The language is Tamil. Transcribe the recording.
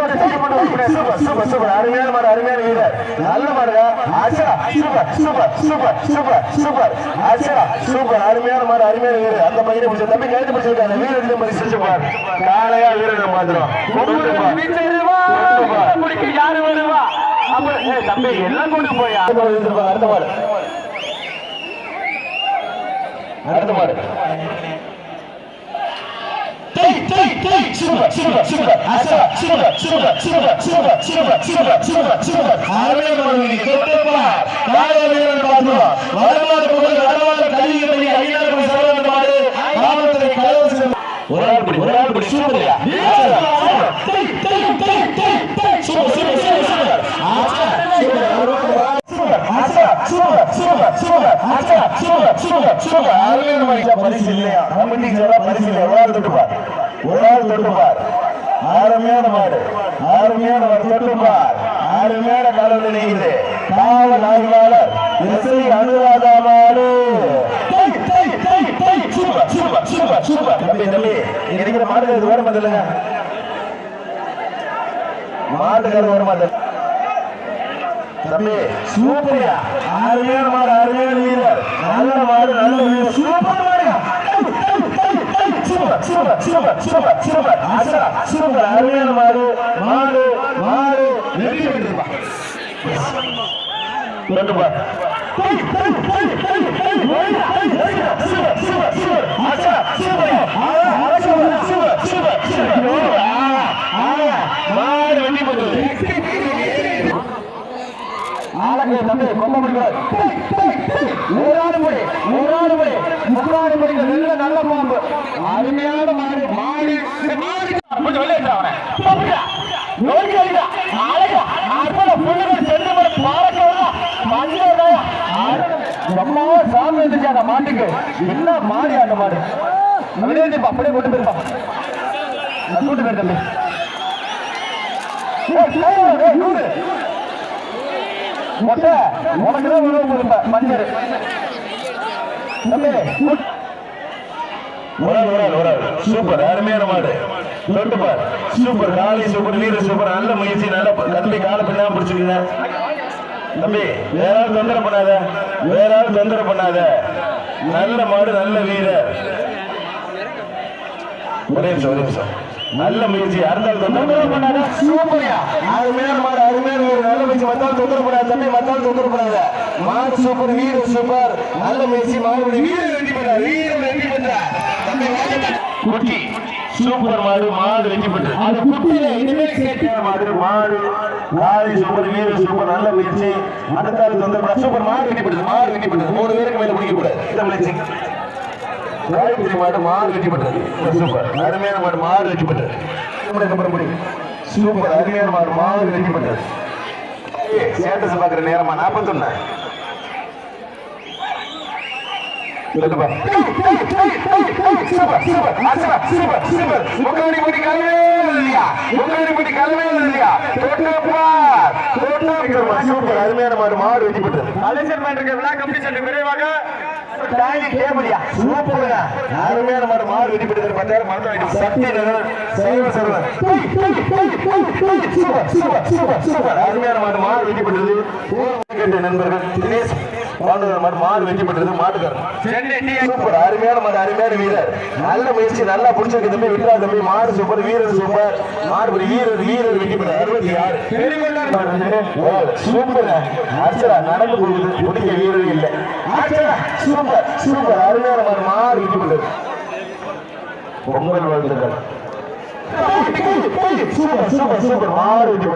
சூப்பர் சூப்பர் சூப்பர் அருமையான மாடு அருமையான வீரர் நல்ல மாடுங்க ஆச்சா super super super super super ஆச்சா சூப்பர் அருமையான மாடு அருமையான வீரர் அந்த பையனை பிடிச்ச தம்பி கைது பிடிச்சிருக்காங்க வீரர் மாதிரி செஞ்சுப்பார் காலையா வீரர் மாத்திரம் யாரு வருவா தம்பி எல்லாம் கொண்டு போய் அடுத்த மாடு அடுத்த மாடு சூப்பர் சூப்பர் சூப்பர் ஆசா super super super super super super super super ஆர்வம் பண்ணுவீங்க தொட்டப்பா காலை வீரர் பாத்துவா வரமாடு போகுது வரமாடு கலிங்க பண்ணி ஐயாயிரம் ரூபாய் செலவு மாடு காவல்துறை கலவச ஒரு ஆள் படி சூப்பர்யா சூப்பர் சூப்பர் சூப்பர் ஆசா சூப்பர் ஆசா சூப்பர் சூப்பர் சூப்பர் ஆசா சூப்பர் சூப்பர் சூப்பர் ஆர்வம் பண்ணி பரிசு இல்லையா கமிட்டி சேரா பரிசு இல்லையா ஒரு ஆள் தொட்டுப்பார் அருமையான மாடு அருமையான தொட்டுப்பார் அருமையான காலம் நினைக்குது காவல் ஆய்வாளர் இசை அனுராதா மாடு சூப்பர் சூப்பர் சூப்பர் சூப்பர் தம்பி தம்பி இருக்கிற மாடுகள் வர மாட்டேங்க மாட்டுக்காரர் வர மாட்டேன் தம்பி சூப்பரியா அருமையான மாடு அருமையான வீரர் நல்ல மாடு நல்ல வீரர் சூப்பர் மாடுங்க super super super super super ஆசா சூப்பர் அருமையான மாடு மாடு மாடு வெற்றி பெற்றிருப்பா தொட்டுப்பா சூப்பர் சூப்பர் சூப்பர் ஆசா சூப்பர் சூப்பர் சூப்பர் மாடு வெற்றி பெற்றது ஆளங்க தம்பி கொம்ப முடியாது நூறாடு முடி முப்பதாடு முடிக்க நல்ல நல்ல பாம்பு அருமையான மாடு மாடு கொஞ்சம் வெளியே அவனை அழகா அற்புத புள்ளிகள் சென்று பாரக்கா மஞ்சள் ரொம்ப சாமி இருந்துச்சு அந்த மாட்டுக்கு என்ன மாடு அந்த மாடு அப்படியே கொண்டு போயிருப்பா கூட்டு போயிரு தம்பி நூறு மொட்டை உனக்குதான் உணவு கொடுப்ப மஞ்சள் சூப்பர் அருமையான மாடு தொட்டுப்பார் சூப்பர் காலை சூப்பர் வீரர் சூப்பர் நல்ல முயற்சி நல்ல தம்பி காலை பின்னா பிடிச்சிருக்கீங்க தம்பி வேற ஆள் தொந்தரவு பண்ணாத நல்ல மாடு நல்ல வீரர் ஒரே நிமிஷம் நல்ல முயற்சி அடுத்தால் தொந்தரவு பண்ணாத சூப்பரியா அருமையான மாடு அருமையான வீரர் நல்ல முயற்சி மத்தால் தொந்தரவு பண்ணாத தம்பி மத்தால் தொந்தரவு பண்ணாத மாடு சூப்பர் வீரர் சூப்பர் நல்ல முயற்சி மாடு வீரர் வெற்றி பெற்றார் குட்டி சூப்பர் மாடு வெற்றி பெற்றது அந்த குட்டியில இனிமேல் கேட்ட மாடு காலை சூப்பர் வீரர் சூப்பர் நல்ல முயற்சி அடுத்தால் தொந்தரவு சூப்பர் மாடு வெற்றி பெற்றது 3 பேருக்கு மேல முடிக்க கூடாது இந்த முயற்சி மாடு வெற்றி பெற்றது சூப்பர் அருமையான மாடு வெற்றி பெற்றது சூப்பர் அருமையான மாடு வெற்றி பெற்றது ஸ்டேட்டஸ் பாக்குற நேரமா 41 அருமையான மாடு வெற்றி பெற்றது விரைவாக அருமையான மாடு வெற்றி பெற்றது 10,000 சக்தி அருமையான மாடு வெற்றி பெற்றது நண்பர்கள் தினேஷ் மாடு வெற்றி பெற்றது மாட்டுக்காரர் சூப்பர் அருமையான மாடு அருமையான வீரர் நல்ல முயற்சி நல்லா பிடிச்சிருக்கு தம்பி விட்டா தம்பி மாடு சூப்பர் வீரர் சூப்பர் மாடு வீரர் வெற்றி பெற்றது 66 சூப்பர் அச்சரா நடந்து போகுது பிடிக்க வீரர் இல்லை சூப்பர் அருமையான மாடு வெற்றி பெற்றது பொங்கல் வாழ்த்துக்கள் சூப்பர் மாடு வெற்றி